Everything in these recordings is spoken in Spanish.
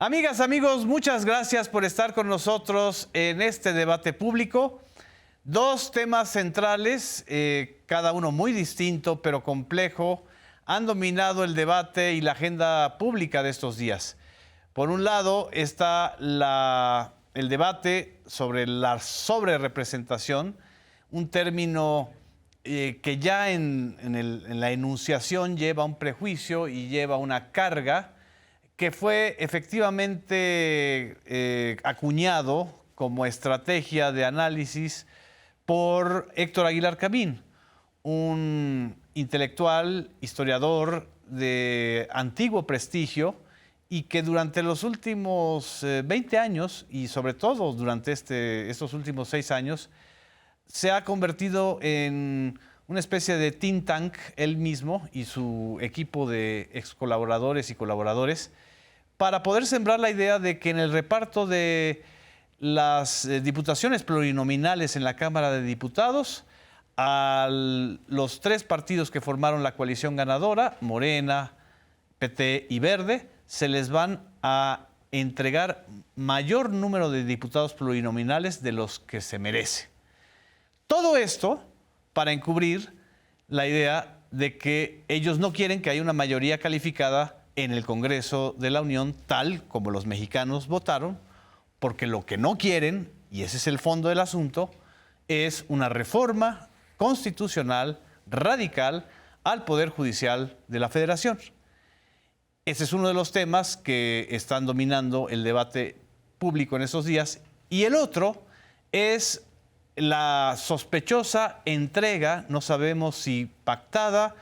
Amigas, amigos, muchas gracias por estar con nosotros en este debate público. Dos temas centrales, cada uno muy distinto pero complejo, han dominado el debate y la agenda pública de estos días. Por un lado está el debate sobre la sobrerepresentación, un término que ya en la enunciación lleva un prejuicio y lleva una carga que fue efectivamente acuñado como estrategia de análisis por Héctor Aguilar Camín, un intelectual, historiador de antiguo prestigio y que durante los últimos 20 años y sobre todo durante estos últimos 6 años se ha convertido en una especie de think tank, él mismo y su equipo de ex colaboradores y colaboradores, para poder sembrar la idea de que en el reparto de las diputaciones plurinominales en la Cámara de Diputados, a los 3 partidos que formaron la coalición ganadora, Morena, PT y Verde, se les van a entregar mayor número de diputados plurinominales de los que se merece. Todo esto para encubrir la idea de que ellos no quieren que haya una mayoría calificada en el Congreso de la Unión, tal como los mexicanos votaron, porque lo que no quieren, y ese es el fondo del asunto, es una reforma constitucional radical al Poder Judicial de la Federación. Ese es uno de los temas que están dominando el debate público en esos días. Y el otro es la sospechosa entrega, no sabemos si pactada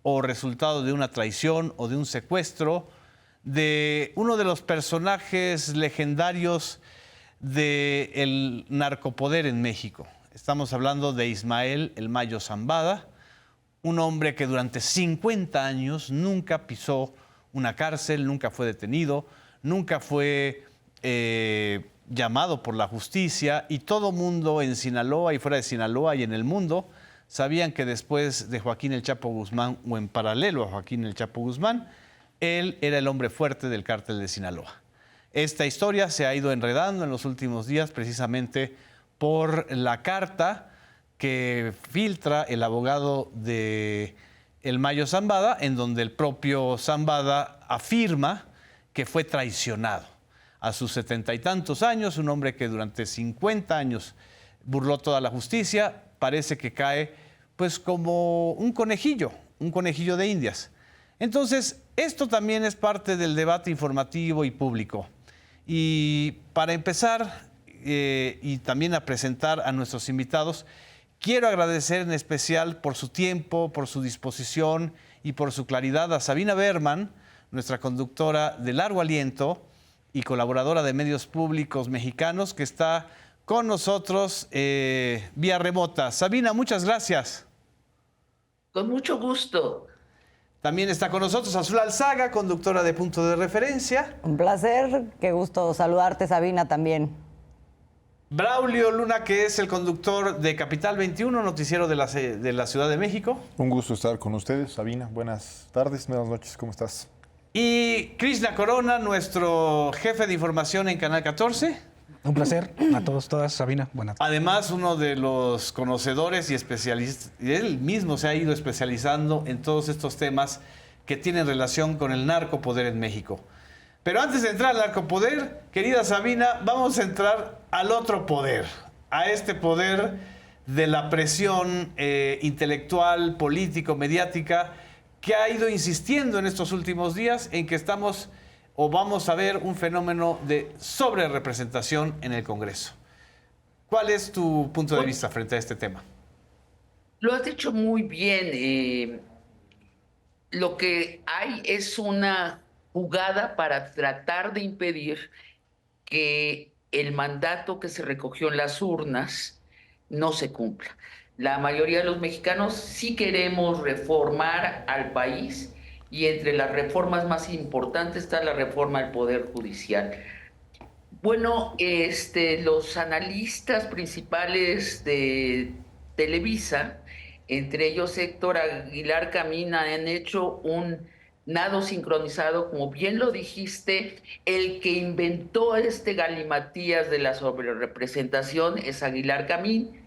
o resultado de una traición o de un secuestro, de uno de los personajes legendarios del narcopoder en México. Estamos hablando de Ismael El Mayo Zambada, un hombre que durante 50 años nunca pisó una cárcel, nunca fue detenido, nunca fue llamado por la justicia, y todo mundo en Sinaloa y fuera de Sinaloa y en el mundo sabían que después de Joaquín El Chapo Guzmán, o en paralelo a Joaquín El Chapo Guzmán, él era el hombre fuerte del cártel de Sinaloa. Esta historia se ha ido enredando en los últimos días precisamente por la carta que filtra el abogado de El Mayo Zambada, en donde el propio Zambada afirma que fue traicionado. A sus 70 y tantos años, un hombre que durante 50 años burló toda la justicia, parece que cae pues como un conejillo de Indias. Entonces, esto también es parte del debate informativo y público. Y para empezar, y también a presentar a nuestros invitados, quiero agradecer en especial por su tiempo, por su disposición y por su claridad a Sabina Berman, nuestra conductora de largo aliento y colaboradora de medios públicos mexicanos, que está con nosotros vía remota. Sabina, muchas gracias. Con mucho gusto. También está con nosotros Azul Alzaga, conductora de Punto de Referencia. Un placer, qué gusto saludarte, Sabina, también. Braulio Luna, que es el conductor de Capital 21, noticiero de la Ciudad de México. Un gusto estar con ustedes, Sabina. Buenas tardes, buenas noches, ¿cómo estás? Y Krishna Corona, nuestro jefe de información en Canal 14. Un placer a todos, todas. Sabina, buenas tardes. Además, uno de los conocedores y especialistas, y él mismo se ha ido especializando en todos estos temas que tienen relación con el narcopoder en México. Pero antes de entrar al narcopoder, querida Sabina, vamos a entrar al otro poder, a este poder de la presión intelectual, político, mediática, que ha ido insistiendo en estos últimos días en que estamos o vamos a ver un fenómeno de sobrerepresentación en el Congreso. ¿Cuál es tu punto de vista frente a este tema? Lo has dicho muy bien. Lo que hay es una jugada para tratar de impedir que el mandato que se recogió en las urnas no se cumpla. La mayoría de los mexicanos sí queremos reformar al país, y entre las reformas más importantes está la reforma del Poder Judicial. Bueno, los analistas principales de Televisa, entre ellos Héctor Aguilar Camín, han hecho un nado sincronizado, como bien lo dijiste, el que inventó este galimatías de la sobrerepresentación es Aguilar Camín,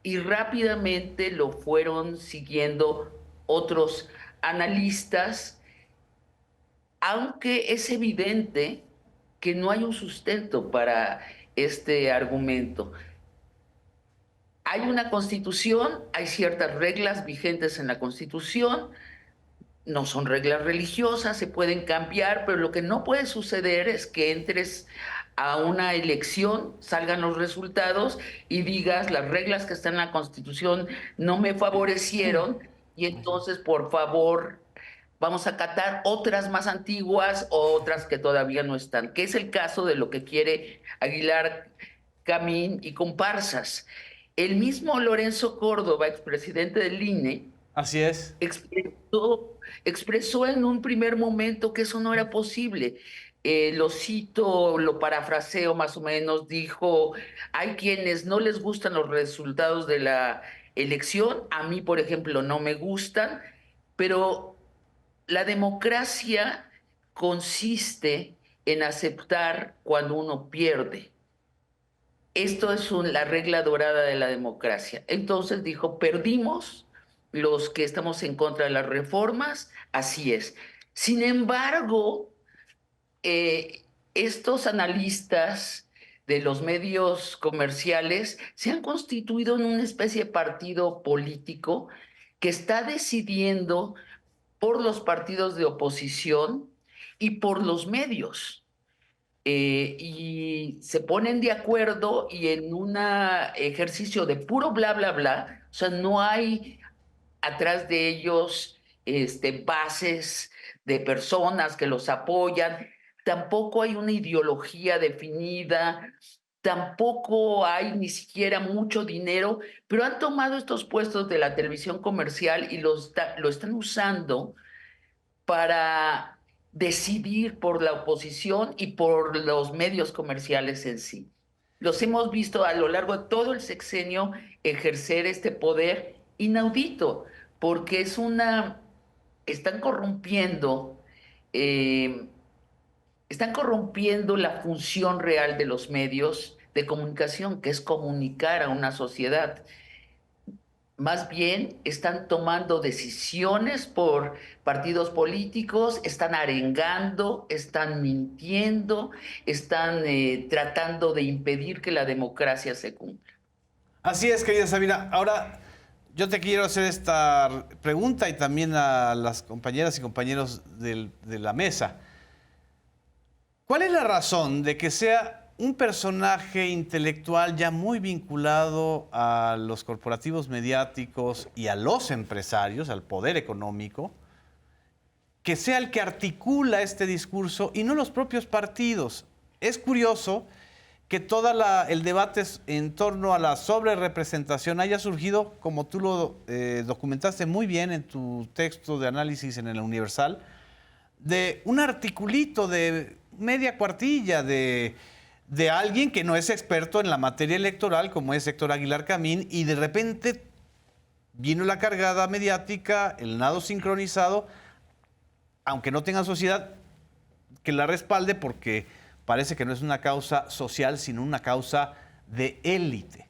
y rápidamente lo fueron siguiendo otros analistas, aunque es evidente que no hay un sustento para este argumento. Hay una constitución, hay ciertas reglas vigentes en la constitución, no son reglas religiosas, se pueden cambiar, pero lo que no puede suceder es que entres a una elección, salgan los resultados y digas las reglas que están en la constitución no me favorecieron y entonces por favor vamos a acatar otras más antiguas o otras que todavía no están, que es el caso de lo que quiere Aguilar Camín y comparsas. El mismo Lorenzo Córdoba, expresidente del INE, Así es. expresó en un primer momento que eso no era posible. Lo cito, lo parafraseo más o menos, dijo, hay quienes no les gustan los resultados de la elección, a mí, por ejemplo, no me gustan, pero la democracia consiste en aceptar cuando uno pierde. Esto es la regla dorada de la democracia. Entonces dijo, perdimos los que estamos en contra de las reformas, así es. Sin embargo, estos analistas de los medios comerciales se han constituido en una especie de partido político que está decidiendo por los partidos de oposición y por los medios. Y se ponen de acuerdo y en un ejercicio de puro bla, bla, bla, o sea, no hay atrás de ellos bases de personas que los apoyan, tampoco hay una ideología definida, tampoco hay ni siquiera mucho dinero, pero han tomado estos puestos de la televisión comercial y lo están usando para decidir por la oposición y por los medios comerciales en sí. Los hemos visto a lo largo de todo el sexenio ejercer este poder inaudito, porque están eh, están corrompiendo la función real de los medios de comunicación, que es comunicar a una sociedad. Más bien están tomando decisiones por partidos políticos, están arengando, están mintiendo, están tratando de impedir que la democracia se cumpla. Así es, querida Sabina. Ahora, yo te quiero hacer esta pregunta y también a las compañeras y compañeros de la mesa. ¿Cuál es la razón de que sea un personaje intelectual ya muy vinculado a los corporativos mediáticos y a los empresarios, al poder económico, que sea el que articula este discurso y no los propios partidos? Es curioso que todo el debate en torno a la sobrerepresentación haya surgido, como tú lo documentaste muy bien en tu texto de análisis en el Universal, de un articulito de media cuartilla de alguien que no es experto en la materia electoral, como es Héctor Aguilar Camín, y de repente vino la cargada mediática, el nado sincronizado, aunque no tenga sociedad que la respalde, porque parece que no es una causa social, sino una causa de élite.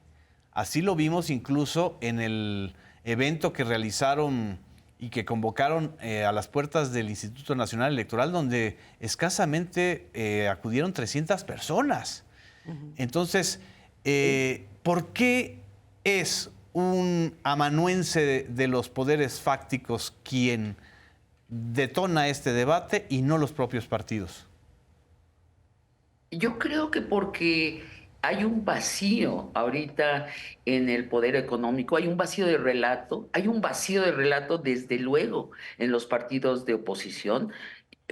Así lo vimos incluso en el evento que realizaron y que convocaron a las puertas del Instituto Nacional Electoral, donde escasamente acudieron 300 personas. Entonces, ¿por qué es un amanuense de los poderes fácticos quien detona este debate y no los propios partidos? Yo creo que porque hay un vacío ahorita en el poder económico, hay un vacío de relato, hay un vacío de relato desde luego en los partidos de oposición.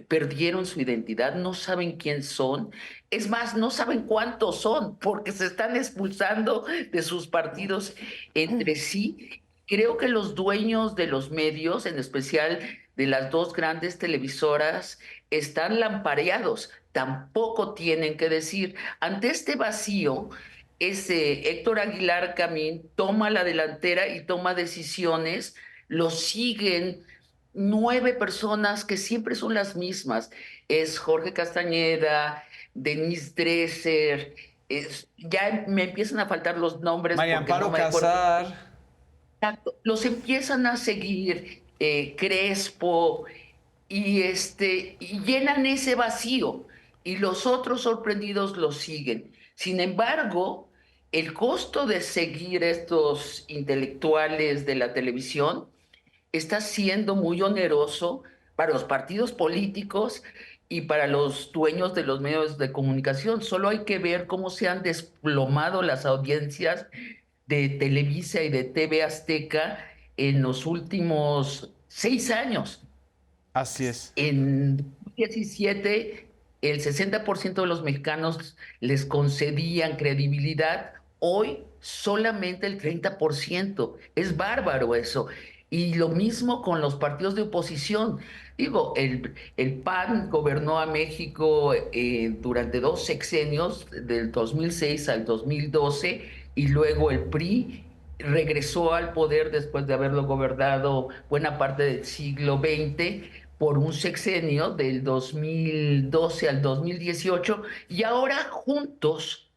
Perdieron su identidad, no saben quién son, es más, no saben cuántos son, porque se están expulsando de sus partidos entre sí. Creo que los dueños de los medios, en especial de las dos grandes televisoras, están lampareados, tampoco tienen que decir. Ante este vacío, ese Héctor Aguilar Camín toma la delantera y toma decisiones, lo siguen 9 personas que siempre son las mismas. Es Jorge Castañeda, Denise Dresser, ya me empiezan a faltar los nombres. María porque Amparo no me acuerdo. Casar. Exacto. Los empiezan a seguir, Crespo, y llenan ese vacío, y los otros sorprendidos los siguen. Sin embargo, el costo de seguir estos intelectuales de la televisión está siendo muy oneroso para los partidos políticos y para los dueños de los medios de comunicación. Solo hay que ver cómo se han desplomado las audiencias de Televisa y de TV Azteca en los últimos 6 años. Así es. En 2017, el 60% de los mexicanos les concedían credibilidad. Hoy, solamente el 30%. Es bárbaro eso. Y lo mismo con los partidos de oposición. Digo, el PAN gobernó a México durante 2 sexenios, del 2006 al 2012, y luego el PRI regresó al poder después de haberlo gobernado buena parte del siglo XX por un sexenio del 2012 al 2018, y ahora juntos,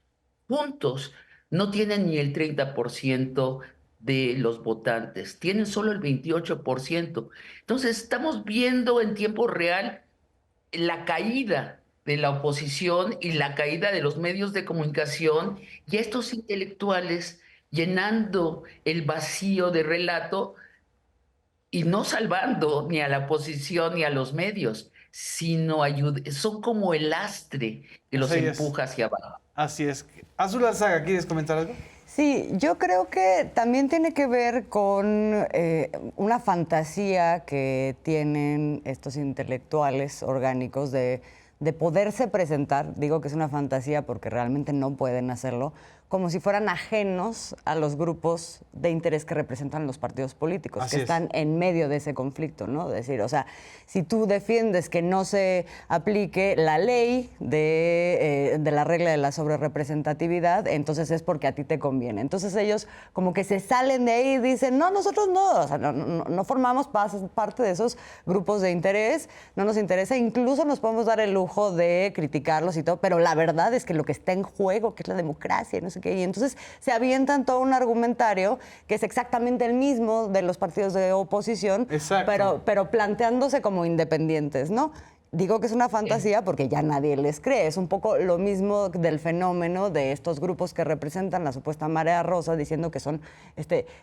no tienen ni el 30% de los votantes, tienen solo el 28%. Entonces, estamos viendo en tiempo real la caída de la oposición y la caída de los medios de comunicación, y estos intelectuales llenando el vacío de relato y no salvando ni a la oposición ni a los medios, sino son como el lastre que los Así es. empuja hacia abajo. Así es. Azul Alzaga, ¿quieres comentar algo? Sí, yo creo que también tiene que ver con una fantasía que tienen estos intelectuales orgánicos de poderse presentar, digo que es una fantasía porque realmente no pueden hacerlo, como si fueran ajenos a los grupos de interés que representan los partidos políticos, Así que es. están en medio de ese conflicto, ¿no? Es decir, o sea, si tú defiendes que no se aplique la ley de la regla de la sobrerepresentatividad, entonces es porque a ti te conviene. Entonces ellos como que se salen de ahí y dicen, no, nosotros no, o sea, no formamos parte de esos grupos de interés, no nos interesa, incluso nos podemos dar el lujo de criticarlos y todo, pero la verdad es que lo que está en juego, que es la democracia, no sé qué, y entonces se avientan todo un argumentario que es exactamente el mismo de los partidos de oposición, Exacto. pero planteándose como independientes, ¿no? Digo que es una fantasía porque ya nadie les cree. Es un poco lo mismo del fenómeno de estos grupos que representan la supuesta marea rosa, diciendo que son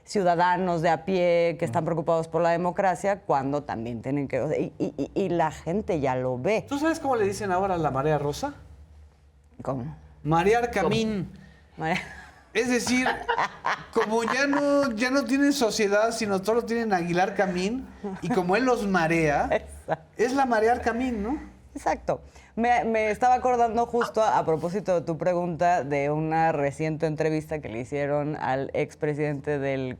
ciudadanos de a pie, que están preocupados por la democracia, cuando también tienen que... Y la gente ya lo ve. ¿Tú sabes cómo le dicen ahora a la marea rosa? ¿Cómo? Marear camín. Es decir, como ya no tienen sociedad, sino solo tienen Aguilar Camín, y como él los marea, es la marear camín, ¿no? Exacto. Me estaba acordando justo a propósito de tu pregunta de una reciente entrevista que le hicieron al expresidente del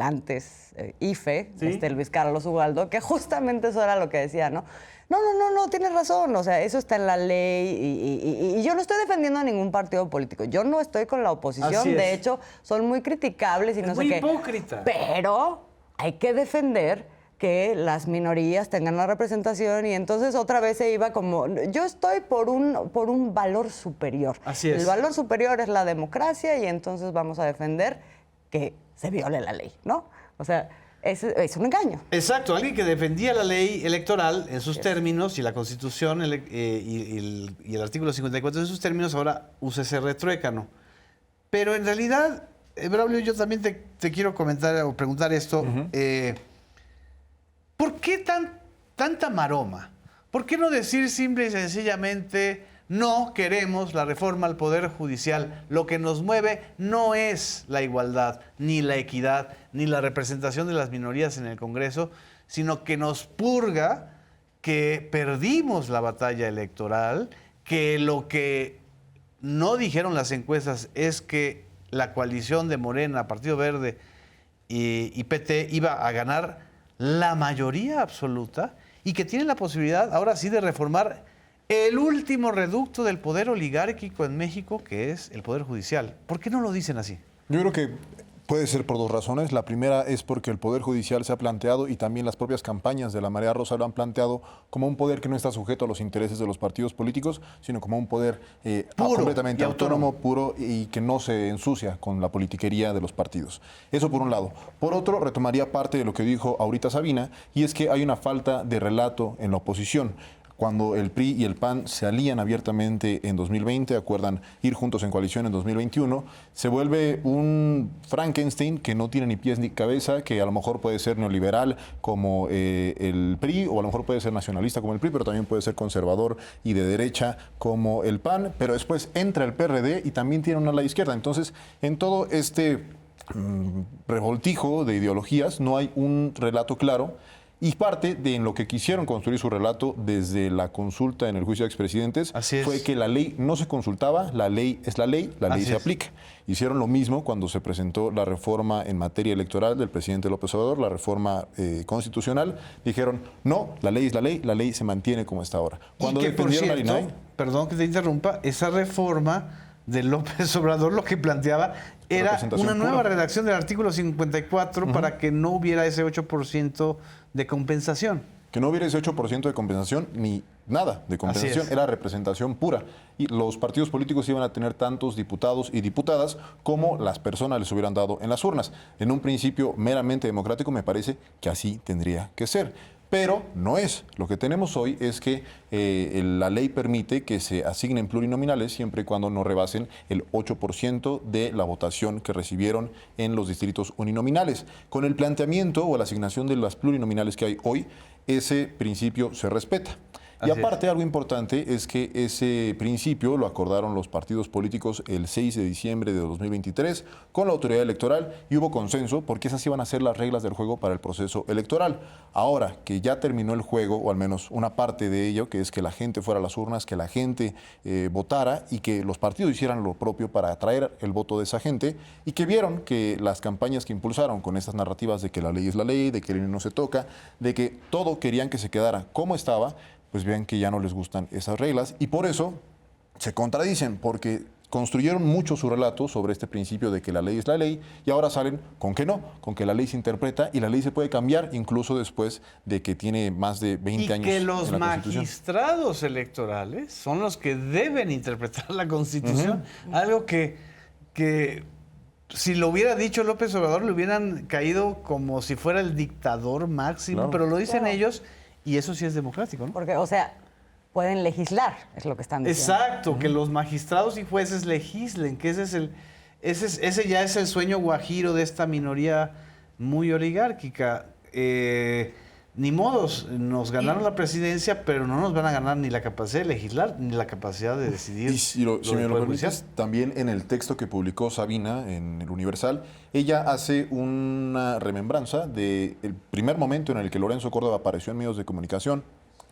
antes IFE, ¿Sí? Luis Carlos Ugaldo, que justamente eso era lo que decía, ¿no? No, tienes razón, o sea, eso está en la ley y yo no estoy defendiendo a ningún partido político, yo no estoy con la oposición, Así es. De hecho, son muy criticables y no sé muy qué. hipócrita. Pero hay que defender que las minorías tengan la representación, y entonces otra vez se iba como, yo estoy por un valor superior. Así es. El valor superior es la democracia y entonces vamos a defender que se viole la ley, ¿no? O sea, es un engaño. Exacto, alguien que defendía la ley electoral en sus términos y la Constitución y el artículo 54 en sus términos, ahora usa ese retruécano. Pero en realidad, Braulio, yo también te quiero comentar o preguntar esto. ¿Por qué tanta maroma? ¿Por qué no decir simple y sencillamente no queremos la reforma al Poder Judicial? Lo que nos mueve no es la igualdad, ni la equidad, ni la representación de las minorías en el Congreso, sino que nos purga que perdimos la batalla electoral, que lo que no dijeron las encuestas es que la coalición de Morena, Partido Verde y PT iba a ganar la mayoría absoluta y que tienen la posibilidad ahora sí de reformar el último reducto del poder oligárquico en México, que es el Poder Judicial. ¿Por qué no lo dicen así? Yo creo que Puede ser por dos razones. La primera es porque el Poder Judicial se ha planteado y también las propias campañas de la Marea Rosa lo han planteado como un poder que no está sujeto a los intereses de los partidos políticos, sino como un poder Puro completamente y autónomo, puro y que no se ensucia con la politiquería de los partidos. Eso por un lado. Por otro, retomaría parte de lo que dijo ahorita Sabina, y es que hay una falta de relato en la oposición. Cuando el PRI y el PAN se alían abiertamente en 2020, acuerdan ir juntos en coalición en 2021, se vuelve un Frankenstein que no tiene ni pies ni cabeza, que a lo mejor puede ser neoliberal como el PRI, o a lo mejor puede ser nacionalista como el PRI, pero también puede ser conservador y de derecha como el PAN, pero después entra el PRD y también tiene una ala izquierda. Entonces, en todo este revoltijo de ideologías no hay un relato claro. Y parte de en lo que quisieron construir su relato desde la consulta en el juicio de expresidentes fue que la ley no se consultaba, la ley es la ley se aplica. Hicieron lo mismo cuando se presentó la reforma en materia electoral del presidente López Obrador, la reforma constitucional. Dijeron, no, la ley es la ley se mantiene como está ahora. Cuando y que, por cierto, INAI, perdón que te interrumpa, esa reforma de López Obrador lo que planteaba era una nueva redacción del artículo 54 para que no hubiera ese 8% de compensación. Que no hubiera ese 8% de compensación ni nada de compensación, era representación pura. Y los partidos políticos iban a tener tantos diputados y diputadas como las personas les hubieran dado en las urnas. En un principio meramente democrático me parece que así tendría que ser. Pero no es. Lo que tenemos hoy es que la ley permite que se asignen plurinominales siempre y cuando no rebasen el 8% de la votación que recibieron en los distritos uninominales. Con el planteamiento o la asignación de las plurinominales que hay hoy, ese principio se respeta. Y aparte, algo importante es que ese principio lo acordaron los partidos políticos el 6 de diciembre de 2023 con la autoridad electoral y hubo consenso porque esas iban a ser las reglas del juego para el proceso electoral. Ahora que ya terminó el juego, o al menos una parte de ello, que es que la gente fuera a las urnas, que la gente votara y que los partidos hicieran lo propio para atraer el voto de esa gente y que vieron que las campañas que impulsaron con estas narrativas de que la ley es la ley, de que el INE no se toca, de que todo querían que se quedara como estaba, pues vean que ya no les gustan esas reglas y por eso se contradicen, porque construyeron mucho su relato sobre este principio de que la ley es la ley y ahora salen con que no, con que la ley se interpreta y la ley se puede cambiar incluso después de que tiene más de 20 años. Y que los magistrados electorales son los que deben interpretar la Constitución, algo que si lo hubiera dicho López Obrador le hubieran caído como si fuera el dictador máximo, pero lo dicen ellos. Y eso sí es democrático, ¿no? Porque, o sea, pueden legislar, es lo que están diciendo. Exacto, que los magistrados y jueces legislen, que ese ya es el sueño guajiro de esta minoría muy oligárquica. Ni modos, nos ganaron la presidencia, pero no nos van a ganar ni la capacidad de legislar, ni la capacidad de decidir. Y si me lo permites, también en el texto que publicó Sabina en el Universal, ella hace una remembranza del primer momento en el que Lorenzo Córdoba apareció en medios de comunicación,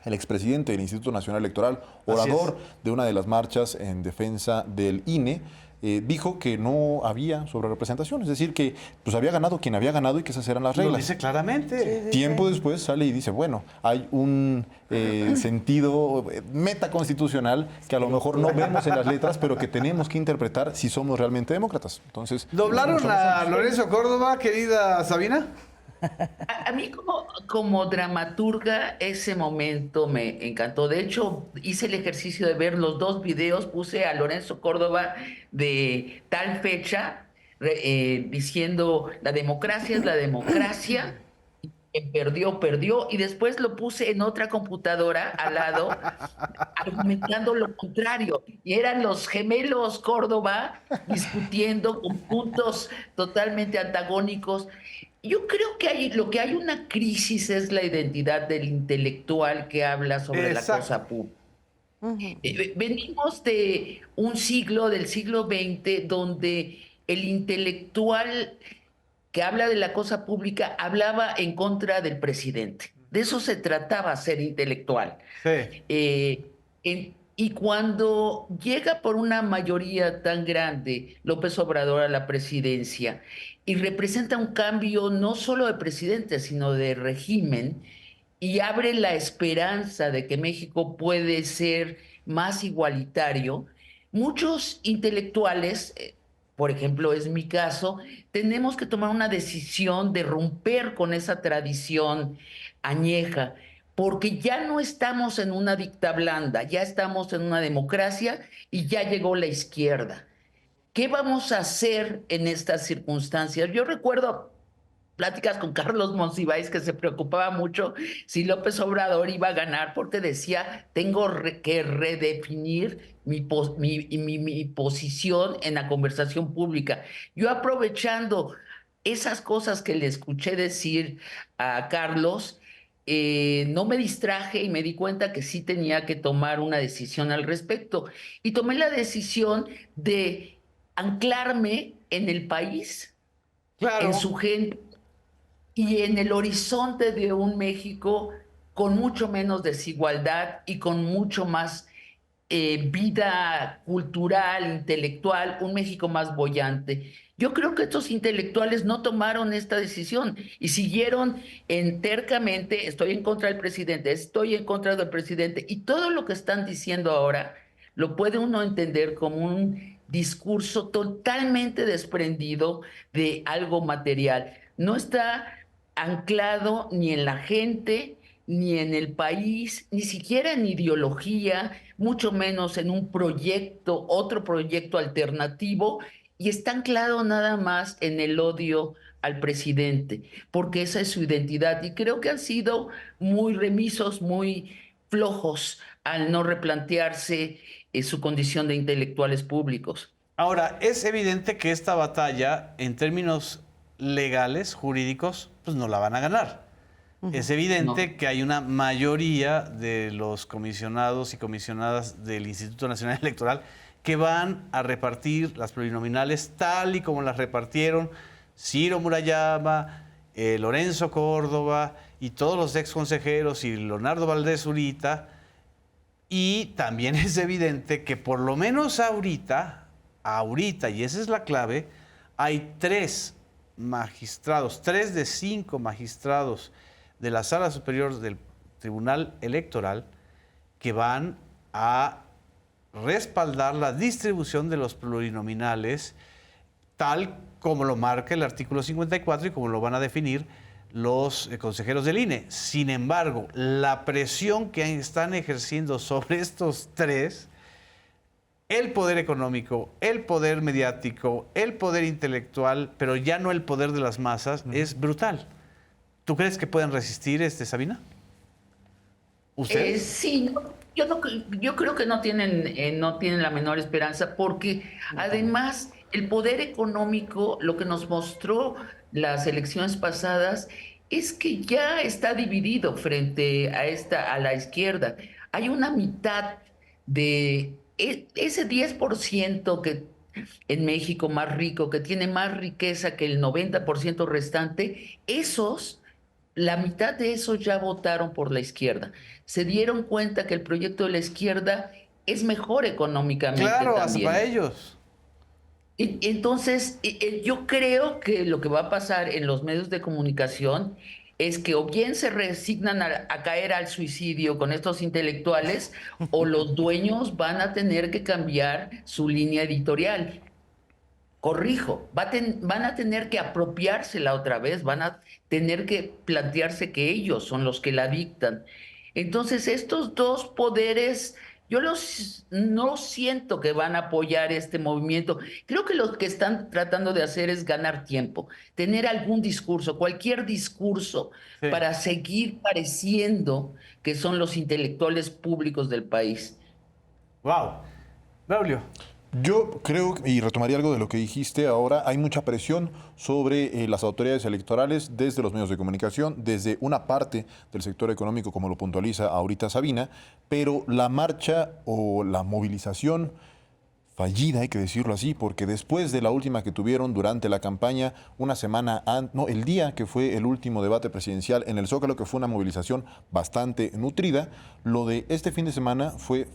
el expresidente del Instituto Nacional Electoral, orador de una de las marchas en defensa del INE, dijo que no había sobrerepresentación, es decir, que pues había ganado quien había ganado y que esas eran las reglas. Lo dice claramente. Tiempo después sale y dice, bueno, hay un sentido metaconstitucional que a lo mejor no vemos en las letras, pero que tenemos que interpretar si somos realmente demócratas. Entonces, ¿doblaron a Lorenzo Córdoba, querida Sabina? A mí como dramaturga ese momento me encantó. De hecho, hice el ejercicio de ver los dos videos, puse a Lorenzo Córdoba de tal fecha diciendo la democracia es la democracia, quien perdió, perdió, y después lo puse en otra computadora al lado argumentando lo contrario. Y eran los gemelos Córdoba discutiendo con puntos totalmente antagónicos. Yo creo que lo que hay una crisis es la identidad del intelectual que habla sobre la cosa pública. Venimos de un siglo, del siglo XX, donde el intelectual que habla de la cosa pública hablaba en contra del presidente. De eso se trataba ser intelectual. Sí. Y cuando llega por una mayoría tan grande López Obrador a la presidencia y representa un cambio no solo de presidente, sino de régimen, y abre la esperanza de que México puede ser más igualitario, muchos intelectuales por ejemplo, es mi caso, tenemos que tomar una decisión de romper con esa tradición añeja, porque ya no estamos en una dicta blanda, ya estamos en una democracia y ya llegó la izquierda. ¿Qué vamos a hacer en estas circunstancias? Yo recuerdo pláticas con Carlos Monsiváis, que se preocupaba mucho si López Obrador iba a ganar, porque decía, tengo que redefinir mi posición en la conversación pública. Yo, aprovechando esas cosas que le escuché decir a Carlos, no me distraje y me di cuenta que sí tenía que tomar una decisión al respecto. Y tomé la decisión de anclarme en el país, en Claro. su gente y en el horizonte de un México con mucho menos desigualdad y con mucho más vida cultural, intelectual, un México más boyante. Yo creo que estos intelectuales no tomaron esta decisión y siguieron tercamente, estoy en contra del presidente, estoy en contra del presidente, y todo lo que están diciendo ahora lo puede uno entender como un discurso totalmente desprendido de algo material. No está anclado ni en la gente, ni en el país, ni siquiera en ideología, mucho menos en un proyecto, otro proyecto alternativo, y está anclado nada más en el odio al presidente, porque esa es su identidad. Y creo que han sido muy remisos, muy flojos al no replantearse su condición de intelectuales públicos. Ahora, es evidente que esta batalla, en términos legales, jurídicos, pues no la van a ganar. Es evidente que hay una mayoría de los comisionados y comisionadas del Instituto Nacional Electoral que van a repartir las plurinominales tal y como las repartieron Ciro Murayama, Lorenzo Córdoba y todos los ex consejeros y Leonardo Valdés Zurita. Y también es evidente que por lo menos ahorita, y esa es la clave, hay 3 magistrados, 3 de 5 magistrados de la Sala Superior del Tribunal Electoral que van a respaldar la distribución de los plurinominales tal como lo marca el artículo 54 y como lo van a definir los consejeros del INE. Sin embargo, la presión que están ejerciendo sobre estos 3, el poder económico, el poder mediático, el poder intelectual, pero ya no el poder de las masas, es brutal. ¿Tú crees que pueden resistir, Sabina? ¿Usted? Sí, yo creo que no tienen la menor esperanza, porque además el poder económico, lo que nos mostró las elecciones pasadas, es que ya está dividido frente a la izquierda. Hay una mitad de ese 10% que en México más rico, que tiene más riqueza que el 90% restante, la mitad de esos ya votaron por la izquierda. Se dieron cuenta que el proyecto de la izquierda es mejor económicamente. Claro, también. hasta para ellos. Entonces, yo creo que lo que va a pasar en los medios de comunicación es que o bien se resignan a caer al suicidio con estos intelectuales, o los dueños van a tener que cambiar su línea editorial. Corrijo, van a tener que apropiársela otra vez, van a tener que plantearse que ellos son los que la dictan. Entonces, estos dos poderes, no siento que van a apoyar este movimiento. Creo que lo que están tratando de hacer es ganar tiempo, tener algún discurso, cualquier discurso, Sí. para seguir pareciendo que son los intelectuales públicos del país. Wow. Braulio. Yo creo, y retomaría algo de lo que dijiste ahora, hay mucha presión sobre las autoridades electorales desde los medios de comunicación, desde una parte del sector económico, como lo puntualiza ahorita Sabina, pero la marcha o la movilización fallida, hay que decirlo así, porque después de la última que tuvieron durante la campaña, una semana antes, no, el día que fue el último debate presidencial en el Zócalo, que fue una movilización bastante nutrida, lo de este fin de semana fue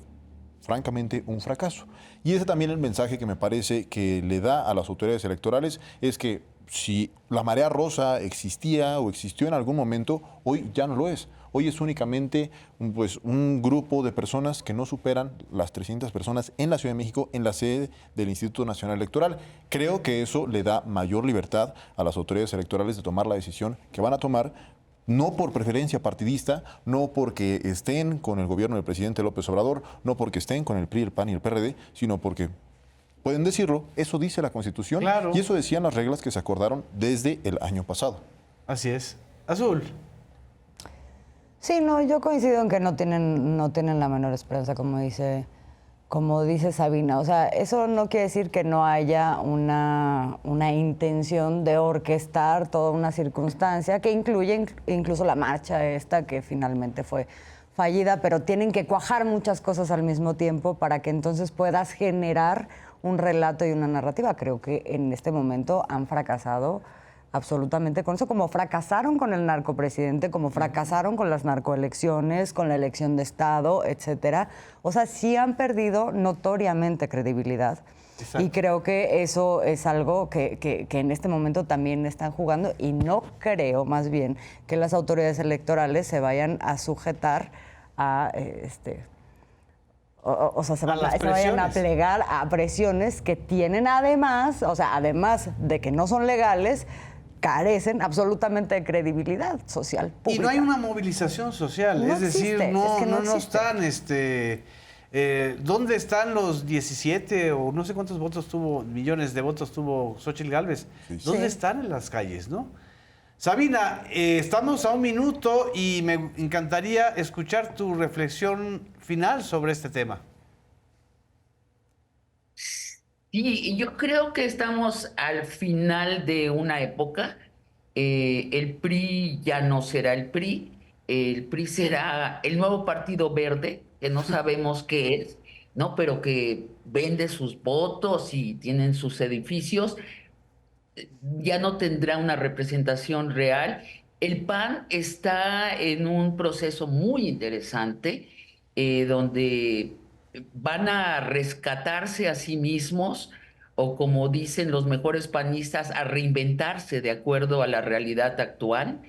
francamente un fracaso. Y ese también el mensaje que me parece que le da a las autoridades electorales es que si la marea rosa existía o existió en algún momento, hoy ya no lo es. Hoy es únicamente un grupo de personas que no superan las 300 personas en la Ciudad de México, en la sede del Instituto Nacional Electoral. Creo que eso le da mayor libertad a las autoridades electorales de tomar la decisión que van a tomar, no por preferencia partidista, no porque estén con el gobierno del presidente López Obrador, no porque estén con el PRI, el PAN y el PRD, sino porque pueden decirlo, eso dice la Constitución, claro, y eso decían las reglas que se acordaron desde el año pasado. Así es. Azul. Sí, no, yo coincido en que no tienen la menor esperanza, como dice Sabina. O sea, eso no quiere decir que no haya una intención de orquestar toda una circunstancia que incluye incluso la marcha esta que finalmente fue fallida, pero tienen que cuajar muchas cosas al mismo tiempo para que entonces puedas generar un relato y una narrativa. Creo que en este momento han fracasado absolutamente con eso, como fracasaron con el narcopresidente, como fracasaron con las narcoelecciones, con la elección de Estado, etcétera. O sea, sí han perdido notoriamente credibilidad. Exacto. Y creo que eso es algo que en este momento también están jugando, y no creo, más bien, que las autoridades electorales se vayan a sujetar a se vayan a plegar a presiones que tienen además de que no son legales, carecen absolutamente de credibilidad social pública. Y no hay una movilización social, no es decir, existe, no están, ¿dónde están los 17 o no sé cuántos votos millones de votos tuvo Xóchitl Gálvez? Sí. ¿Dónde están en las calles, no? Sabina, estamos a un minuto y me encantaría escuchar tu reflexión final sobre este tema. Sí, yo creo que estamos al final de una época. El PRI ya no será el PRI será el nuevo Partido Verde, que no sabemos qué es, ¿no? Pero que vende sus votos y tienen sus edificios. Ya no tendrá una representación real. El PAN está en un proceso muy interesante, donde van a rescatarse a sí mismos, o como dicen los mejores panistas, a reinventarse de acuerdo a la realidad actual,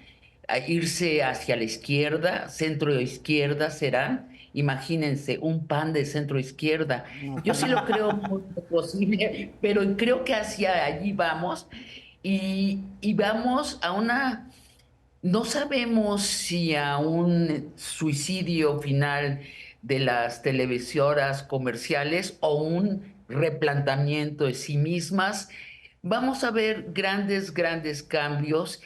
a irse hacia la izquierda, centro izquierda serán. Imagínense, un PAN de centro izquierda. Yo sí lo creo muy posible, pero creo que hacia allí vamos, y vamos a una... No sabemos si a un suicidio final de las televisoras comerciales o un replanteamiento de sí mismas. Vamos a ver grandes cambios,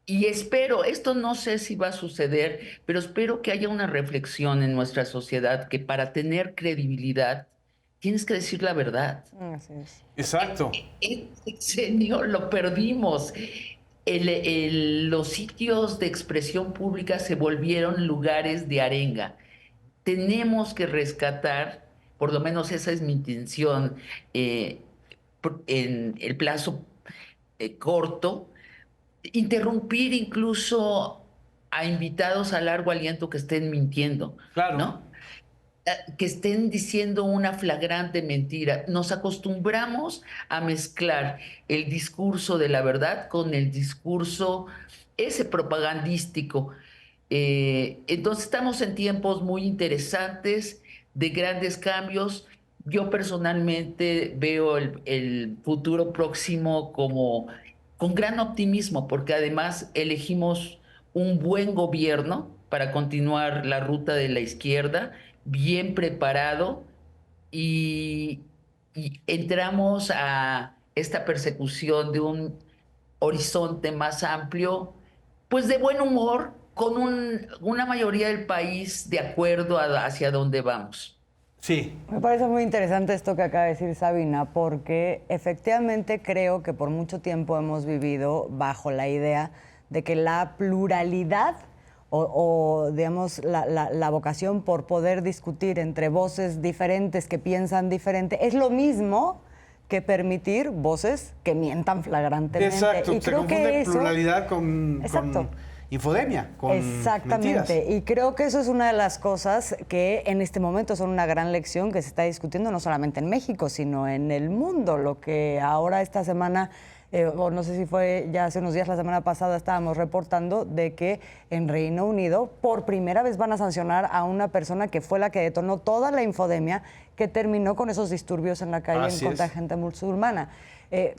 y espero, esto no sé si va a suceder, pero espero que haya una reflexión en nuestra sociedad que para tener credibilidad tienes que decir la verdad. Así es. Exacto. Señor, lo perdimos. Los sitios de expresión pública se volvieron lugares de arenga. Tenemos que rescatar, por lo menos esa es mi intención, en el plazo corto, interrumpir incluso a invitados a largo aliento que estén mintiendo, claro, ¿no? Que estén diciendo una flagrante mentira. Nos acostumbramos a mezclar el discurso de la verdad con el discurso ese propagandístico. Entonces estamos en tiempos muy interesantes, de grandes cambios. Yo personalmente veo el futuro próximo con gran optimismo, porque además elegimos un buen gobierno para continuar la ruta de la izquierda, bien preparado, y entramos a esta persecución de un horizonte más amplio, pues de buen humor, con una mayoría del país de acuerdo hacia dónde vamos. Sí. Me parece muy interesante esto que acaba de decir Sabina, porque efectivamente creo que por mucho tiempo hemos vivido bajo la idea de que la pluralidad o digamos, la vocación por poder discutir entre voces diferentes que piensan diferente es lo mismo que permitir voces que mientan flagrantemente. Exacto, y se creo confunde que eso, pluralidad con infodemia, con exactamente, mentiras. Y creo que eso es una de las cosas que en este momento son una gran lección que se está discutiendo no solamente en México, sino en el mundo. Lo que ahora esta semana o no sé si fue ya hace unos días, la semana pasada estábamos reportando de que en Reino Unido por primera vez van a sancionar a una persona que fue la que detonó toda la infodemia que terminó con esos disturbios en la calle Así en contra es. de gente musulmana.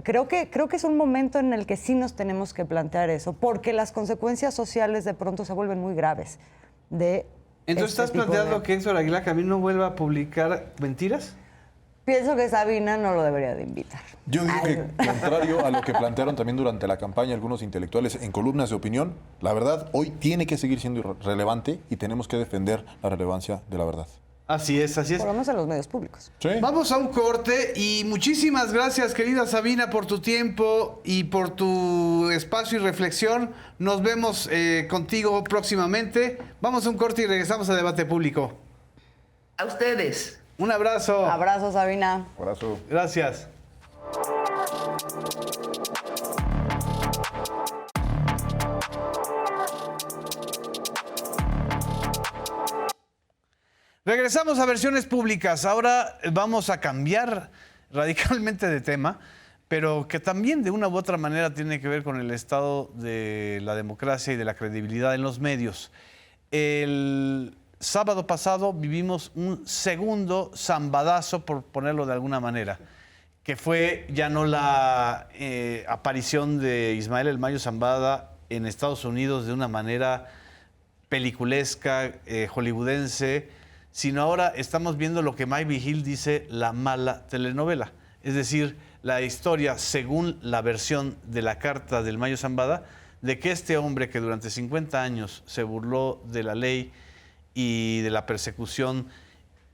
Creo que es un momento en el que sí nos tenemos que plantear eso, porque las consecuencias sociales de pronto se vuelven muy graves. Entonces, ¿estás planteando que Héctor Aguilar Camín no vuelva a publicar mentiras? Pienso que Sabina no lo debería de invitar. Yo digo que, contrario a lo que plantearon también durante la campaña algunos intelectuales en columnas de opinión, la verdad hoy tiene que seguir siendo relevante y tenemos que defender la relevancia de la verdad. Así es, así es. Por lo menos en los medios públicos. Sí. Vamos a un corte y muchísimas gracias, querida Sabina, por tu tiempo y por tu espacio y reflexión. Nos vemos contigo próximamente. Vamos a un corte y regresamos a Debate Público. A ustedes. Un abrazo. Abrazo, Sabina. Abrazo. Gracias. Regresamos a Versiones Públicas. Ahora vamos a cambiar radicalmente de tema, pero que también de una u otra manera tiene que ver con el estado de la democracia y de la credibilidad en los medios. El sábado pasado vivimos un segundo zambadazo, por ponerlo de alguna manera, que fue ya no la aparición de Ismael El Mayo Zambada en Estados Unidos de una manera peliculesca, hollywoodense, sino ahora estamos viendo lo que Mike Vigil dice la mala telenovela. Es decir, la historia, según la versión de la carta del Mayo Zambada, de que este hombre que durante 50 años se burló de la ley y de la persecución,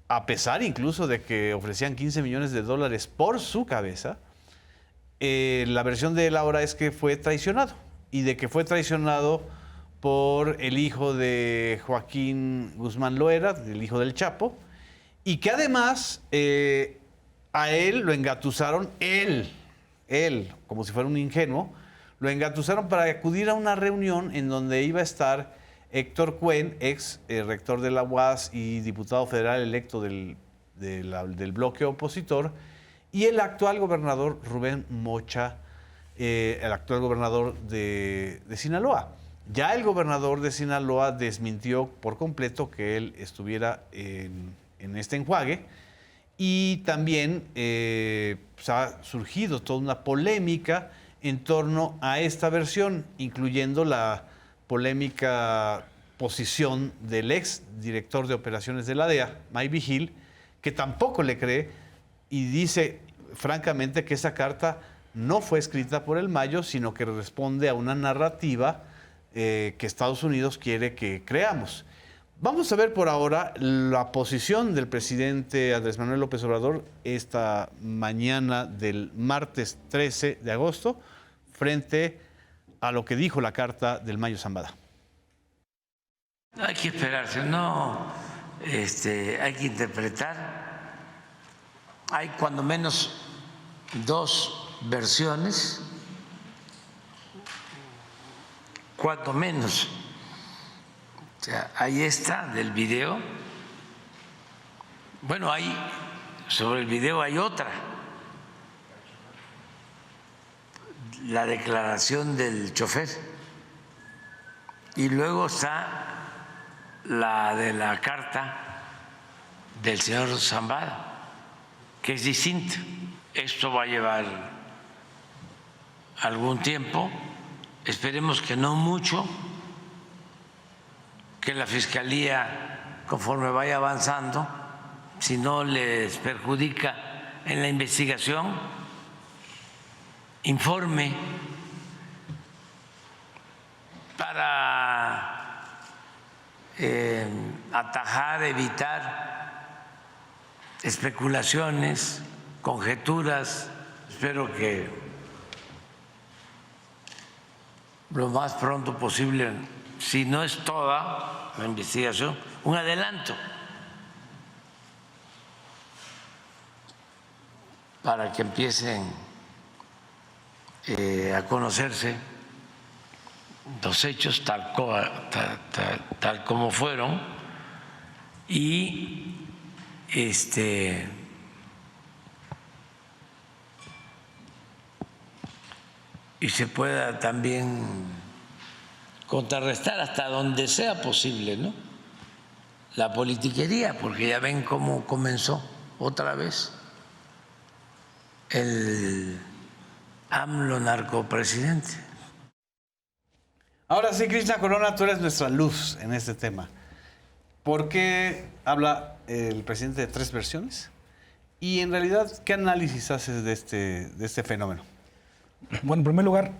a pesar incluso de que ofrecían $15 millones por su cabeza, la versión de él ahora es que fue traicionado, y de que fue traicionado por el hijo de Joaquín Guzmán Loera, el hijo del Chapo, y que además a él lo engatusaron, él, como si fuera un ingenuo, lo engatusaron para acudir a una reunión en donde iba a estar Héctor Cuen, ex rector de la UAS y diputado federal electo del bloque opositor, y el actual gobernador Rubén Mocha, el actual gobernador de Sinaloa. Ya el gobernador de Sinaloa desmintió por completo que él estuviera en este enjuague, y también ha surgido toda una polémica en torno a esta versión, incluyendo la polémica posición del ex director de operaciones de la DEA, Mike Vigil, que tampoco le cree y dice francamente que esa carta no fue escrita por el Mayo, sino que responde a una narrativa que Estados Unidos quiere que creamos. Vamos a ver por ahora la posición del presidente Andrés Manuel López Obrador esta mañana del martes 13 de agosto frente a lo que dijo la carta del Mayo Zambada. No hay que esperarse, no hay que interpretar. Hay cuando menos dos versiones, cuando menos. O sea, ahí está del video. Bueno, sobre el video hay otra. La declaración del chofer. Y luego está la de la carta del señor Zambada, que es distinta. Esto va a llevar algún tiempo, esperemos que no mucho, que la Fiscalía, conforme vaya avanzando, si no les perjudica en la investigación, informe para atajar, evitar especulaciones, conjeturas. Espero que lo más pronto posible, si no es toda la investigación, un adelanto para que empiecen a conocerse los hechos tal como fueron, y y se pueda también contrarrestar hasta donde sea posible, ¿no?, la politiquería, porque ya ven cómo comenzó otra vez el AMLO narcopresidente. Ahora sí, Krishna Corona, tú eres nuestra luz en este tema. ¿Por qué habla el presidente de 3 versiones? Y en realidad, ¿qué análisis haces de este fenómeno? Bueno, en primer lugar,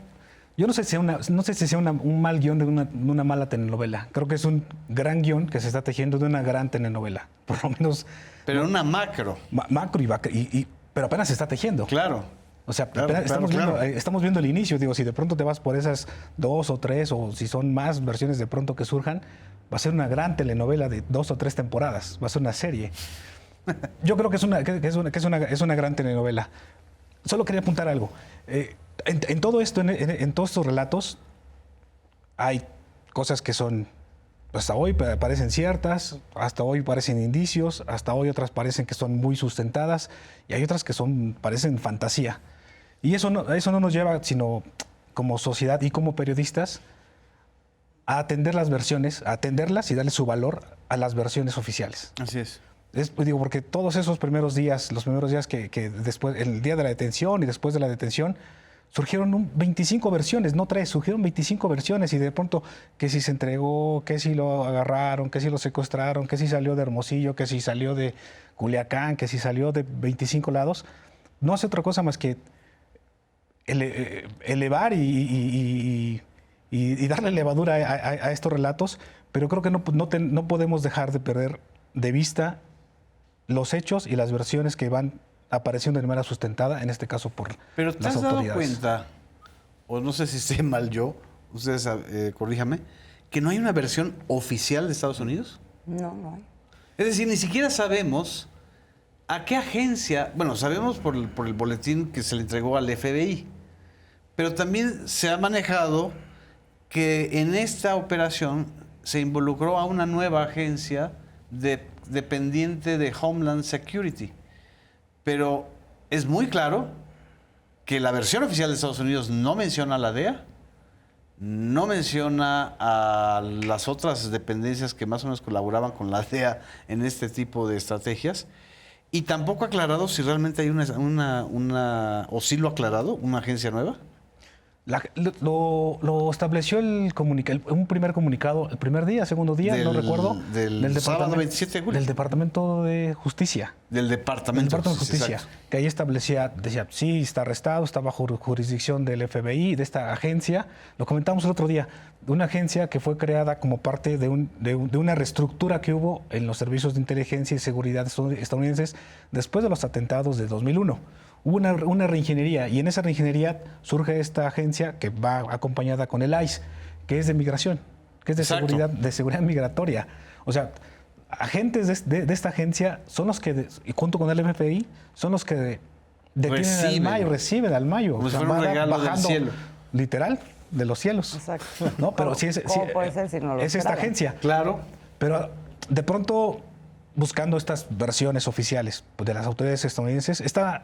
yo no sé si sea un mal guión de una mala telenovela. Creo que es un gran guión que se está tejiendo de una gran telenovela. Por lo menos... Pero en una macro. Macro, pero apenas se está tejiendo. Claro. O sea, Claro, estamos viendo el inicio. Digo, si de pronto te vas por esas 2 o 3, o si son más versiones de pronto que surjan, va a ser una gran telenovela de 2 o 3 temporadas. Va a ser una serie. Yo creo que es una gran telenovela. Solo quería apuntar algo. En todo esto, en todos estos relatos, hay cosas que son, hasta hoy parecen ciertas, hasta hoy parecen indicios, hasta hoy otras parecen que son muy sustentadas, y hay otras que parecen fantasía. Y eso no nos lleva, sino como sociedad y como periodistas, a atender las versiones, a atenderlas y darle su valor a las versiones oficiales. Así es. Digo, porque todos esos primeros días, los primeros días que después, el día de la detención y después de la detención, surgieron 25 versiones, no 3, surgieron 25 versiones, y de pronto que si se entregó, que si lo agarraron, que si lo secuestraron, que si salió de Hermosillo, que si salió de Culiacán, que si salió de 25 lados, no hace otra cosa más que elevar y darle levadura a estos relatos, pero creo que no podemos dejar de perder de vista los hechos y las versiones que van apareciendo de manera sustentada, en este caso por las autoridades. Pero ¿te has dado cuenta, o no sé si esté mal yo, ustedes corríjame, que no hay una versión oficial de Estados Unidos? No hay. Es decir, ni siquiera sabemos a qué agencia, bueno, sabemos por el boletín que se le entregó al FBI, pero también se ha manejado que en esta operación se involucró a una nueva agencia dependiente de Homeland Security. Pero es muy claro que la versión oficial de Estados Unidos no menciona a la DEA, no menciona a las otras dependencias que más o menos colaboraban con la DEA en este tipo de estrategias, y tampoco ha aclarado si realmente hay o sí lo ha aclarado, una agencia nueva. Lo estableció un primer comunicado, el primer día, segundo día, no recuerdo. Del sábado 27 de julio. Del Departamento de Justicia. Del Departamento de Justicia. Exacto. Que ahí decía, sí, está arrestado, está bajo jurisdicción del FBI, de esta agencia. Lo comentamos el otro día, de una agencia que fue creada como parte de una reestructura que hubo en los servicios de inteligencia y seguridad estadounidenses después de los atentados de 2001. Hubo una reingeniería, y en esa reingeniería surge esta agencia que va acompañada con el ICE, que es de migración, que es de seguridad migratoria. O sea, agentes de esta agencia son los que, junto con el FBI, son los que reciben al Mayo. Como si fuera un regalo del cielo. Literal, de los cielos. Exacto. ¿No? Pero ¿Cómo puede ser si no lo es esta agencia. Claro. Pero de pronto, buscando estas versiones oficiales de las autoridades estadounidenses, está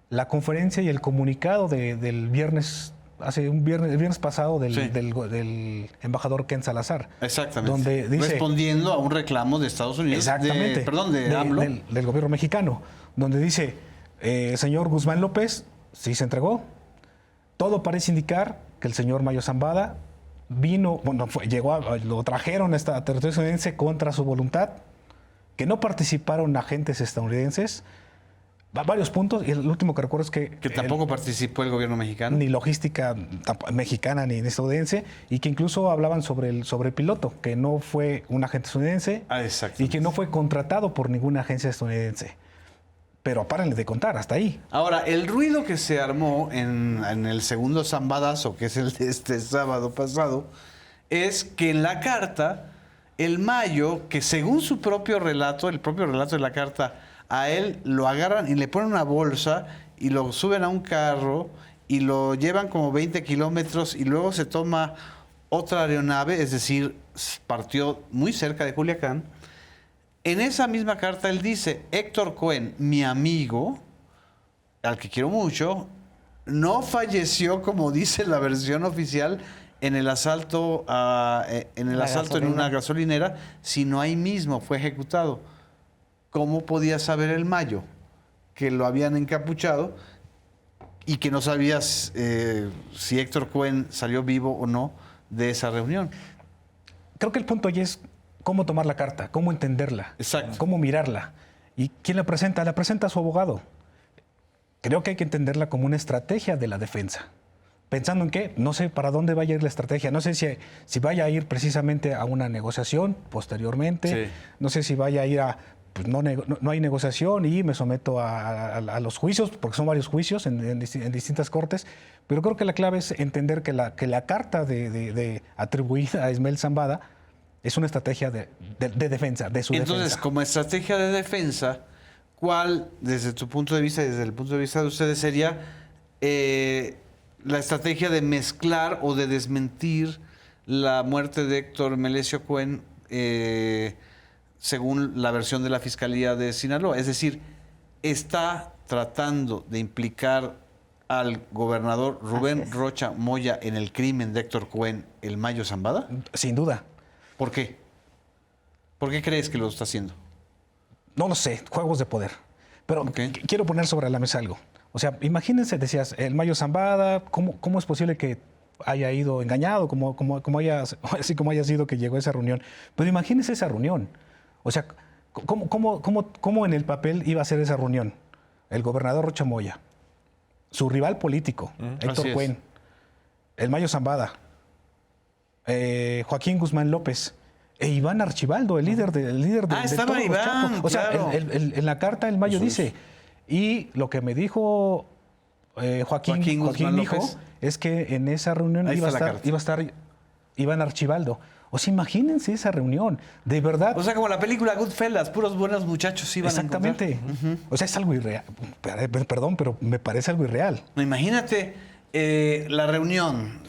la conferencia y el comunicado del viernes, el viernes pasado del embajador Ken Salazar. Exactamente. Donde dice, respondiendo a un reclamo de Estados Unidos. Exactamente. De AMLO. Del gobierno mexicano, donde dice, señor Guzmán López, sí se entregó. Todo parece indicar que el señor Mayo Zambada lo trajeron a esta territorio estadounidense contra su voluntad, que no participaron agentes estadounidenses, varios puntos, y el último que recuerdo es que tampoco participó el gobierno mexicano. Ni logística mexicana ni estadounidense, y que incluso hablaban sobre el piloto, que no fue un agente estadounidense y que no fue contratado por ninguna agencia estadounidense. Pero párenle de contar, hasta ahí. Ahora, el ruido que se armó en el segundo zambadazo, que es el de este sábado pasado, es que en la carta, el Mayo, que según su propio relato, el propio relato de la carta, a él lo agarran y le ponen una bolsa y lo suben a un carro y lo llevan como 20 kilómetros, y luego se toma otra aeronave, es decir, partió muy cerca de Culiacán. En esa misma carta él dice, Héctor Cohen, mi amigo, al que quiero mucho, no falleció, como dice la versión oficial, en el asalto, en una gasolinera, sino ahí mismo fue ejecutado. ¿Cómo podía saber el Mayo que lo habían encapuchado y que no sabías si Héctor Cuen salió vivo o no de esa reunión? Creo que el punto ahí es cómo tomar la carta, cómo entenderla, Exacto. cómo mirarla. ¿Y quién la presenta? La presenta su abogado. Creo que hay que entenderla como una estrategia de la defensa. Pensando en que no sé para dónde vaya a ir la estrategia, no sé si vaya a ir precisamente a una negociación posteriormente, Sí. no sé si vaya a ir a, pues no hay negociación y me someto a los juicios, porque son varios juicios en distintas cortes, pero creo que la clave es entender que la carta atribuida a Ismael Zambada es una estrategia de defensa, de su Entonces, defensa. como estrategia de defensa, ¿cuál, desde tu punto de vista y desde el punto de vista de ustedes, sería la estrategia de mezclar o de desmentir la muerte de Héctor Melesio Cuen según la versión de la Fiscalía de Sinaloa? Es decir, ¿está tratando de implicar al gobernador Rubén Rocha Moya en el crimen de Héctor Cuen, el Mayo Zambada? Sin duda. ¿Por qué? ¿Por qué crees que lo está haciendo? No lo sé, juegos de poder. Pero Ok. quiero poner sobre la mesa algo. O sea, imagínense, decías, el Mayo Zambada, ¿cómo es posible que haya ido engañado, así como haya sido que llegó a esa reunión? Pero imagínense esa reunión. O sea, ¿cómo en el papel iba a ser esa reunión? El gobernador Rocha Moya, su rival político, Así Héctor es. Cuen, el Mayo Zambada, Joaquín Guzmán López e Iván Archibaldo, el líder de estaba todos los Iván, Chapos. O sea, claro. en la carta el Mayo dice, y lo que me dijo Joaquín Guzmán dijo López. es que en esa reunión Ahí iba a está la carta. estar Iván Archibaldo. O sea, imagínense esa reunión, de verdad. O sea, como la película Goodfellas, puros buenos muchachos iban a encontrar. Exactamente. O sea, es algo irreal. Perdón, pero me parece algo irreal. No, imagínate la reunión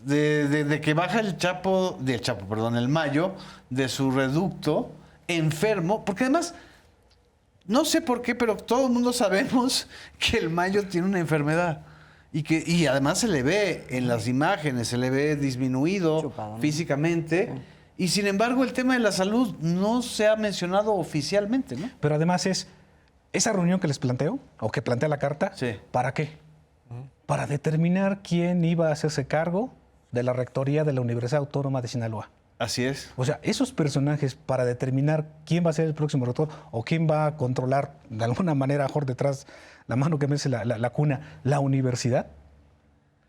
de que baja el Mayo, de su reducto, enfermo, porque además, no sé por qué, pero todo el mundo sabemos que el Mayo tiene una enfermedad. Y además se le ve en las imágenes, se le ve disminuido Chupado, ¿no? físicamente. Sí. Y sin embargo, el tema de la salud no se ha mencionado oficialmente, ¿no? Pero además esa reunión que les planteo, o que plantea la carta, Sí. ¿para qué? Para determinar quién iba a hacerse cargo de la rectoría de la Universidad Autónoma de Sinaloa. Así es. O sea, esos personajes para determinar quién va a ser el próximo rector o quién va a controlar de alguna manera, mejor detrás, la mano que mece la cuna, la universidad.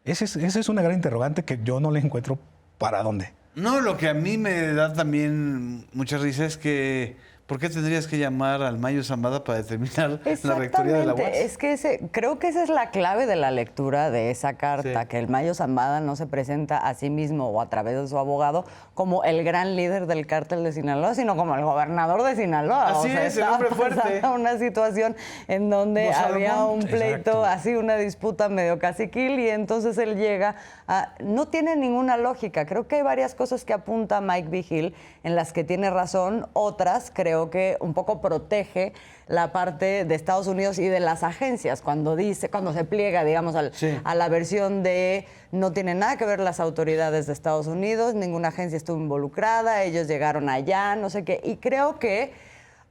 Esa es una gran interrogante que yo no le encuentro para dónde. No, lo que a mí me da también mucha risa es que ¿por qué tendrías que llamar al Mayo Zambada para determinar la rectoría de la UAS? Es que creo que esa es la clave de la lectura de esa carta, Sí. que el Mayo Zambada no se presenta a sí mismo o a través de su abogado como el gran líder del cártel de Sinaloa, sino como el gobernador de Sinaloa. Así es, el estaba hombre fuerte. pasando una situación en donde Los había Salomón. un pleito, Exacto. así una disputa medio caciquil, y entonces él llega a... No tiene ninguna lógica. Creo que hay varias cosas que apunta Mike Vigil en las que tiene razón, otras creo que un poco protege la parte de Estados Unidos y de las agencias cuando se pliega, digamos, Sí. a la versión de no tiene nada que ver las autoridades de Estados Unidos, ninguna agencia estuvo involucrada, ellos llegaron allá, no sé qué. Y creo que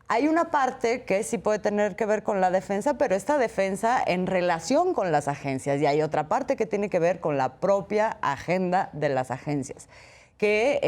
hay una parte que sí puede tener que ver con la defensa, pero esta defensa en relación con las agencias, y hay otra parte que tiene que ver con la propia agenda de las agencias, que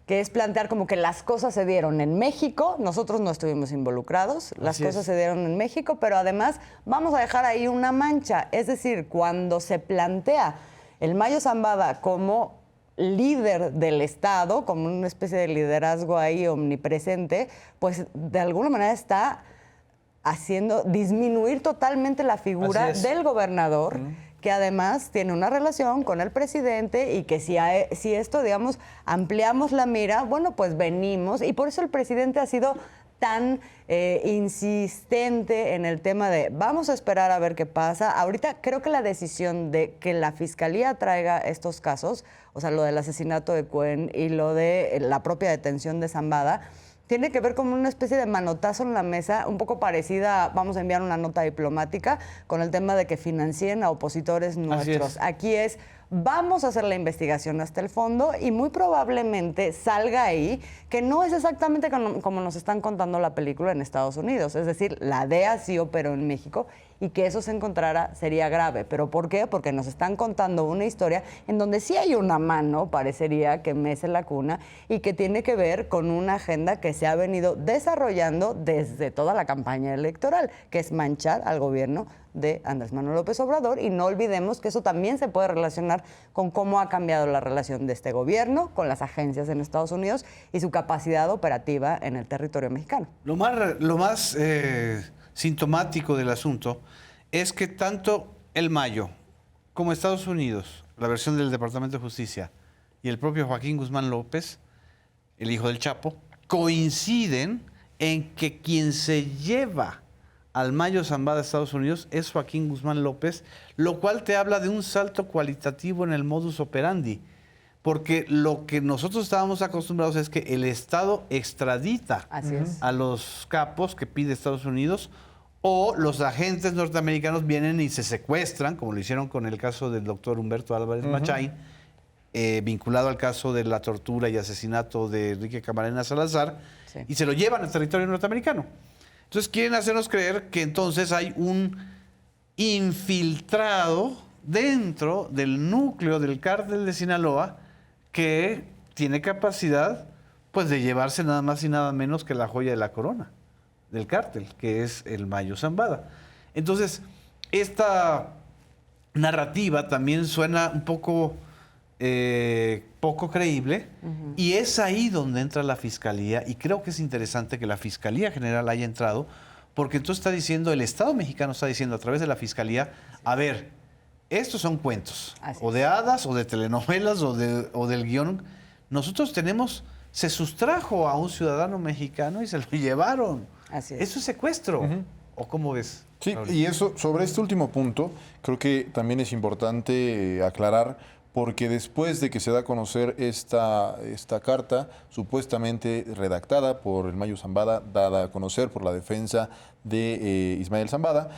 es plantear como que las cosas se dieron en México, nosotros no estuvimos involucrados, las Así cosas es. se dieron en México, pero además vamos a dejar ahí una mancha. Es decir, cuando se plantea el Mayo Zambada como líder del Estado, como una especie de liderazgo ahí omnipresente, pues de alguna manera está haciendo disminuir totalmente la figura Así es. del gobernador, que además tiene una relación con el presidente, y que si esto, digamos, ampliamos la mira, bueno, pues venimos, y por eso el presidente ha sido tan insistente en el tema de vamos a esperar a ver qué pasa. Ahorita creo que la decisión de que la Fiscalía traiga estos casos, o sea, lo del asesinato de Cuen y lo de la propia detención de Zambada, Tiene que ver con una especie de manotazo en la mesa, un poco parecida, vamos a enviar una nota diplomática con el tema de que financien a opositores nuestros. Aquí es, vamos a hacer la investigación hasta el fondo y muy probablemente salga ahí que no es exactamente como nos están contando la película en Estados Unidos. Es decir, la DEA sí operó en México y que eso se encontrara sería grave. ¿Pero por qué? Porque nos están contando una historia en donde sí hay una mano, parecería, que mece la cuna y que tiene que ver con una agenda que se ha venido desarrollando desde toda la campaña electoral, que es manchar al gobierno de Andrés Manuel López Obrador, y no olvidemos que eso también se puede relacionar con cómo ha cambiado la relación de este gobierno con las agencias en Estados Unidos y su capacidad operativa en el territorio mexicano. Lo más sintomático del asunto es que tanto el Mayo como Estados Unidos, la versión del Departamento de Justicia, y el propio Joaquín Guzmán López, el hijo del Chapo, coinciden en que quien se lleva al Mayo Zambada de Estados Unidos es Joaquín Guzmán López, lo cual te habla de un salto cualitativo en el modus operandi, porque lo que nosotros estábamos acostumbrados es que el Estado extradita a los capos que pide Estados Unidos, o los agentes norteamericanos vienen y se secuestran, como lo hicieron con el caso del doctor Humberto Álvarez Machain, vinculado al caso de la tortura y asesinato de Enrique Camarena Salazar, y se lo llevan al territorio norteamericano. Entonces quieren hacernos creer que entonces hay un infiltrado dentro del núcleo del cártel de Sinaloa que tiene capacidad, pues, de llevarse nada más y nada menos que la joya de la corona del cártel, que es el Mayo Zambada. Entonces, esta narrativa también suena un poco poco creíble, y es ahí donde entra la Fiscalía, y creo que es interesante que la Fiscalía General haya entrado, porque entonces está diciendo, el Estado mexicano está diciendo a través de la Fiscalía, a ver, estos son cuentos, o de hadas, o de telenovelas, o del guión. Nosotros se sustrajo a un ciudadano mexicano y se lo llevaron. Eso es secuestro. ¿O cómo ves? Sí, y eso, sobre este último punto, creo que también es importante aclarar, porque después de que se da a conocer esta carta, supuestamente redactada por el Mayo Zambada, dada a conocer por la defensa de Ismael Zambada,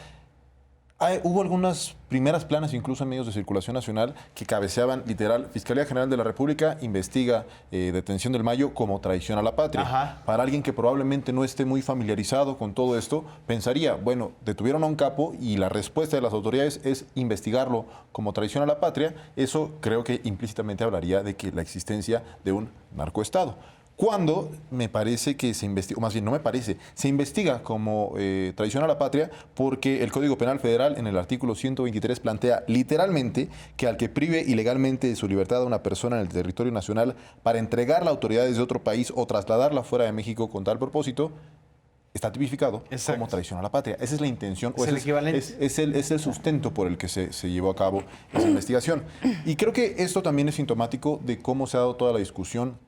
hubo algunas primeras planas, incluso en medios de circulación nacional, que cabeceaban literal: Fiscalía General de la República investiga detención del Mayo como traición a la patria. Ajá. Para alguien que probablemente no esté muy familiarizado con todo esto, pensaría, bueno, detuvieron a un capo y la respuesta de las autoridades es investigarlo como traición a la patria. Eso creo que implícitamente hablaría de que la existencia de un narcoestado. Cuando me parece que se investiga, o más bien no me parece, se investiga como traición a la patria, porque el Código Penal Federal en el artículo 123 plantea literalmente que al que prive ilegalmente de su libertad a una persona en el territorio nacional para entregarla a autoridades de otro país o trasladarla fuera de México con tal propósito, está tipificado como traición a la patria. Esa es la intención, es el equivalente. Es el sustento por el que se llevó a cabo esa investigación. Y creo que esto también es sintomático de cómo se ha dado toda la discusión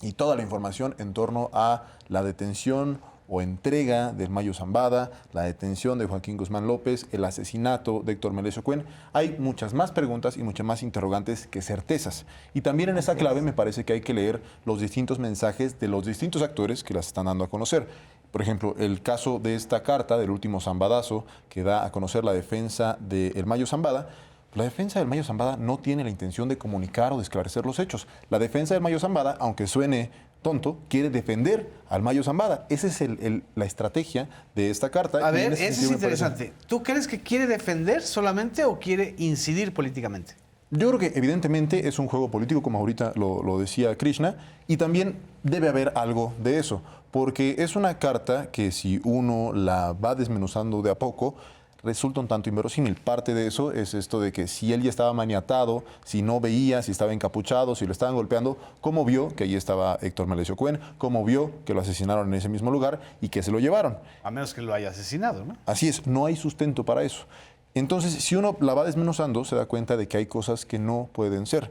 y toda la información en torno a la detención o entrega del Mayo Zambada, la detención de Joaquín Guzmán López, el asesinato de Héctor Melesio Cuen. Hay muchas más preguntas y muchas más interrogantes que certezas. Y también en esa clave me parece que hay que leer los distintos mensajes de los distintos actores que las están dando a conocer. Por ejemplo, el caso de esta carta del último zambadazo que da a conocer la defensa del Mayo Zambada. La defensa del Mayo Zambada no tiene la intención de comunicar o de esclarecer los hechos. La defensa del Mayo Zambada, aunque suene tonto, quiere defender al Mayo Zambada. Esa es la estrategia de esta carta. A ver, eso es interesante. ¿Tú crees que quiere defender solamente o quiere incidir políticamente? Yo creo que evidentemente es un juego político, como ahorita lo decía Krishna, y también debe haber algo de eso, porque es una carta que, si uno la va desmenuzando de a poco, resulta un tanto inverosímil. Parte de eso es esto de que si él ya estaba maniatado, si no veía, si estaba encapuchado, si lo estaban golpeando, ¿cómo vio que allí estaba Héctor Melesio Cuen? ¿Cómo vio que lo asesinaron en ese mismo lugar y que se lo llevaron? A menos que lo haya asesinado, ¿no? Así es, no hay sustento para eso. Entonces, si uno la va desmenuzando, se da cuenta de que hay cosas que no pueden ser.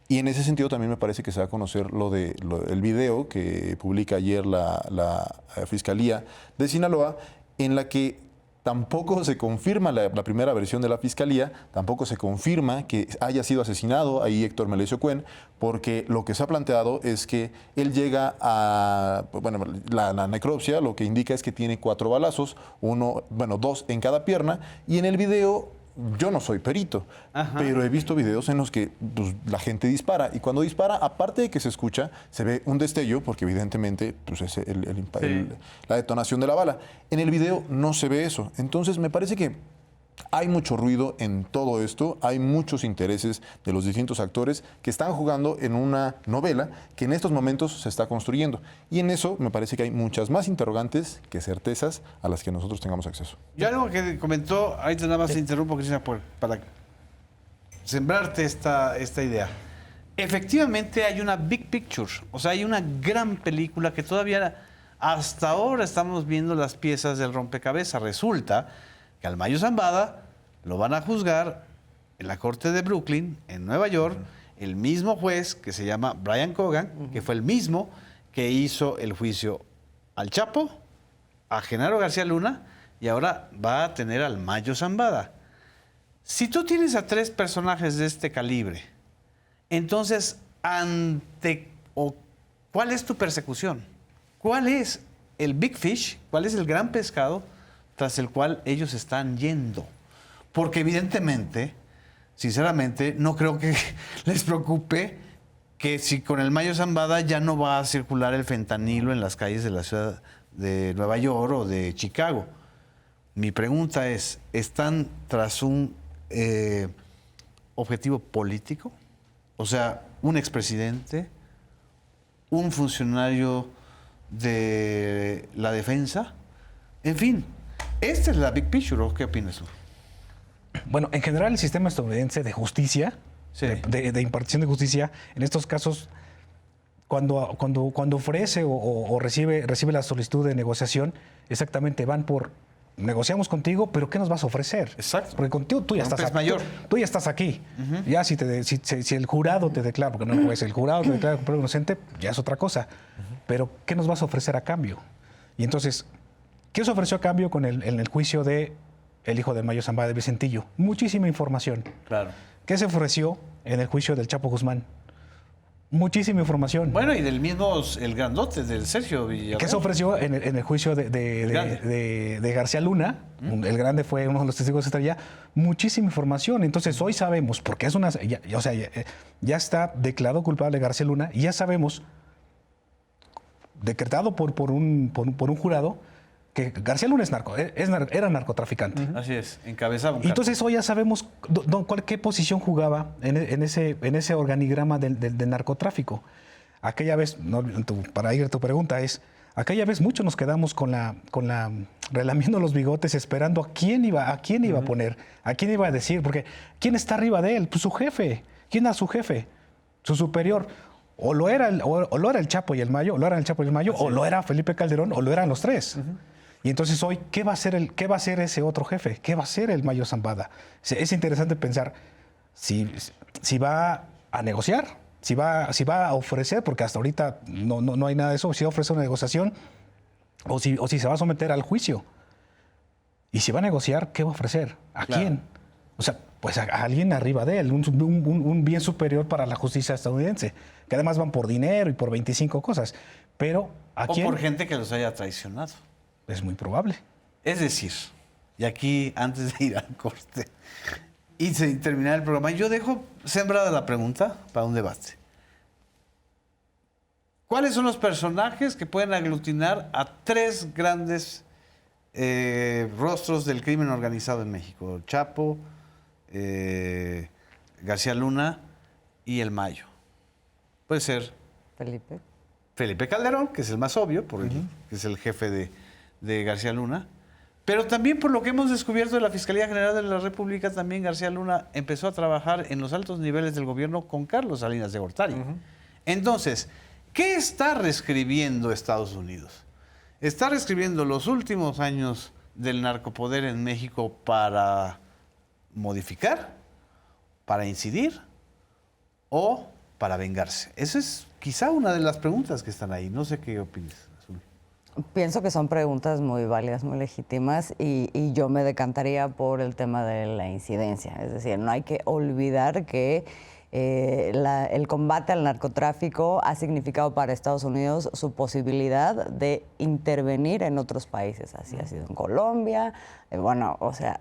Y en ese sentido también me parece que se da a conocer el video que publica ayer la Fiscalía de Sinaloa, en la que Tampoco se confirma la primera versión de la fiscalía, tampoco se confirma que haya sido asesinado ahí Héctor Melesio Cuen, porque lo que se ha planteado es que él llega a, bueno, la necropsia lo que indica es que tiene 4 balazos, 2 en cada pierna, y en el video, yo no soy perito, pero he visto videos en los que pues, la gente dispara, y cuando dispara, aparte de que se escucha, se ve un destello, porque evidentemente pues, es la detonación de la bala. En el video no se ve eso. Entonces me parece que hay mucho ruido en todo esto, hay muchos intereses de los distintos actores que están jugando en una novela que en estos momentos se está construyendo. Y en eso me parece que hay muchas más interrogantes que certezas a las que nosotros tengamos acceso. Y algo que comentó, ahí nada más te interrumpo, Cristina, para sembrarte esta idea. Efectivamente hay una big picture, o sea, hay una gran película que todavía hasta ahora estamos viendo las piezas del rompecabezas. Resulta que al Mayo Zambada lo van a juzgar en la corte de Brooklyn, en Nueva York, el mismo juez que se llama Brian Cogan, que fue el mismo que hizo el juicio al Chapo, a Genaro García Luna, y ahora va a tener al Mayo Zambada. Si tú tienes a 3 personajes de este calibre, entonces, ¿cuál es tu persecución? ¿Cuál es el big fish? ¿Cuál es el gran pescado tras el cual ellos están yendo? Porque evidentemente, sinceramente, no creo que les preocupe que si con el Mayo Zambada ya no va a circular el fentanilo en las calles de la ciudad de Nueva York o de Chicago. Mi pregunta es, ¿están tras un objetivo político? O sea, un expresidente, un funcionario de la defensa, en fin. Esta es la big picture, ¿o qué opinas tú? Bueno, en general el sistema estadounidense de justicia, Sí. de impartición de justicia, en estos casos, cuando ofrece o recibe la solicitud de negociación, exactamente van por, negociamos contigo, pero ¿qué nos vas a ofrecer? Exacto. Porque contigo tú ya estás aquí. mayor. Tú ya estás aquí. Ya si el jurado te declara, porque no es el jurado te declara culpable o inocente, ya es otra cosa. Pero ¿qué nos vas a ofrecer a cambio? Y entonces, ¿qué se ofreció a cambio en el juicio de el hijo del Mayo Zambada de Vicentillo? Muchísima información. Claro. ¿Qué se ofreció en el juicio del Chapo Guzmán? Muchísima información. Bueno, y del mismo, el grandote, del Sergio Villarreal. ¿Qué se ofreció en el juicio de García Luna? El grande fue uno de los testigos de estrella. Muchísima información. Entonces, hoy sabemos, porque es una... Ya está declarado culpable García Luna y ya sabemos, decretado por un jurado, que García Luna era narcotraficante. Así es, encabezaba un Entonces hoy ya sabemos qué posición jugaba en ese organigrama del narcotráfico. Aquella vez, para ir a tu pregunta, aquella vez muchos nos quedamos con la relamiendo los bigotes esperando a quién iba a poner, a quién iba a decir, porque ¿quién está arriba de él? Pues su jefe. ¿Quién era su jefe? Su superior. O lo era el Chapo y el Mayo, o lo era Felipe Calderón, o lo eran los 3. Y entonces hoy, ¿qué va a hacer ese otro jefe? ¿Qué va a hacer el Mayo Zambada? Es interesante pensar si va a negociar, si va a ofrecer, porque hasta ahorita no hay nada de eso, si va a ofrecer una negociación o si se va a someter al juicio. Y si va a negociar, ¿qué va a ofrecer? ¿A quién? O sea, pues a alguien arriba de él, un bien superior para la justicia estadounidense, que además van por dinero y por 25 cosas. Pero ¿a quién? O por gente que los haya traicionado. Es muy probable. Es decir, y aquí, antes de ir al corte y terminar el programa, yo dejo sembrada la pregunta para un debate. ¿Cuáles son los personajes que pueden aglutinar a 3 grandes rostros del crimen organizado en México? Chapo, García Luna y el Mayo. Puede ser Felipe Calderón, que es el más obvio, que es el jefe de García Luna. Pero también por lo que hemos descubierto de la Fiscalía General de la República, también García Luna empezó a trabajar en los altos niveles del gobierno con Carlos Salinas de Gortari. Entonces, ¿qué está reescribiendo Estados Unidos? Está reescribiendo los últimos años del narcopoder en México para modificar, para incidir o para vengarse. Esa es quizá una de las preguntas que están ahí. No sé qué opinas, Azul. Pienso que son preguntas muy válidas, muy legítimas y yo me decantaría por el tema de la incidencia. Es decir, no hay que olvidar que el combate al narcotráfico ha significado para Estados Unidos su posibilidad de intervenir en otros países. Así ha sido en Colombia. Bueno, o sea,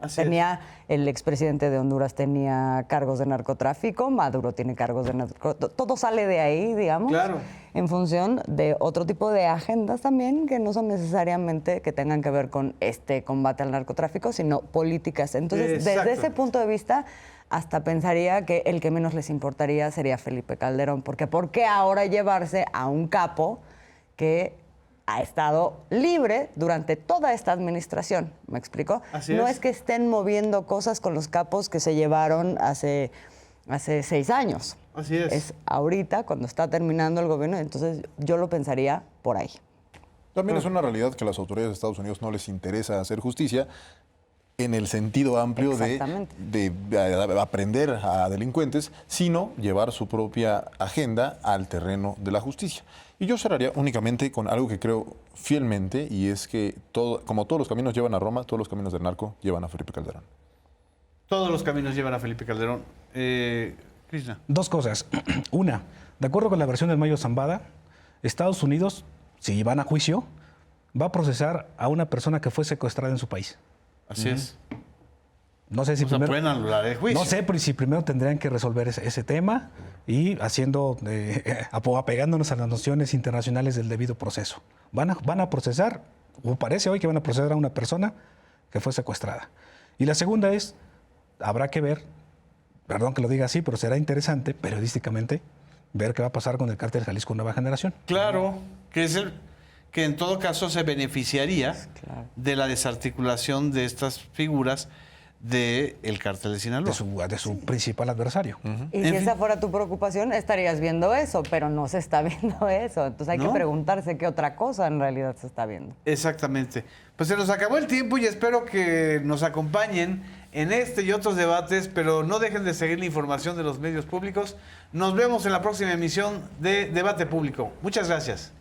el expresidente de Honduras tenía cargos de narcotráfico, Maduro tiene cargos de narcotráfico. Todo sale de ahí, digamos, Claro. en función de otro tipo de agendas también que no son necesariamente que tengan que ver con este combate al narcotráfico, sino políticas. Entonces, Exacto. desde ese punto de vista, hasta pensaría que el que menos les importaría sería Felipe Calderón, porque ¿por qué ahora llevarse a un capo que ha estado libre durante toda esta administración? ¿Me explico? Así no es. es que estén moviendo cosas con los capos que se llevaron hace 6 años. Así es. Es ahorita, cuando está terminando el gobierno, entonces yo lo pensaría por ahí. También es una realidad que a las autoridades de Estados Unidos no les interesa hacer justicia en el sentido amplio de aprender a delincuentes, sino llevar su propia agenda al terreno de la justicia. Y yo cerraría únicamente con algo que creo fielmente, y es que como todos los caminos llevan a Roma, todos los caminos del narco llevan a Felipe Calderón. Todos los caminos llevan a Felipe Calderón. Krishna. 2 cosas. Una, de acuerdo con la versión del Mayo Zambada, Estados Unidos, si van a juicio, va a procesar a una persona que fue secuestrada en su país. Así es. No sé si O sea, primero... pueden anular el juicio. No sé, pero si primero tendrían que resolver ese tema y apegándonos a las nociones internacionales del debido proceso. Van a procesar, o parece hoy que van a procesar a una persona que fue secuestrada. Y la segunda es, habrá que ver, perdón que lo diga así, pero será interesante periodísticamente ver qué va a pasar con el cártel Jalisco Nueva Generación. Claro, que es el que en todo caso se beneficiaría Claro. de la desarticulación de estas figuras del cártel de Sinaloa. De su principal adversario. Y En si fin. esa fuera tu preocupación, estarías viendo eso, pero no se está viendo eso. Entonces hay ¿No? que preguntarse qué otra cosa en realidad se está viendo. Exactamente. Pues se nos acabó el tiempo y espero que nos acompañen en este y otros debates, pero no dejen de seguir la información de los medios públicos. Nos vemos en la próxima emisión de Debate Público. Muchas gracias.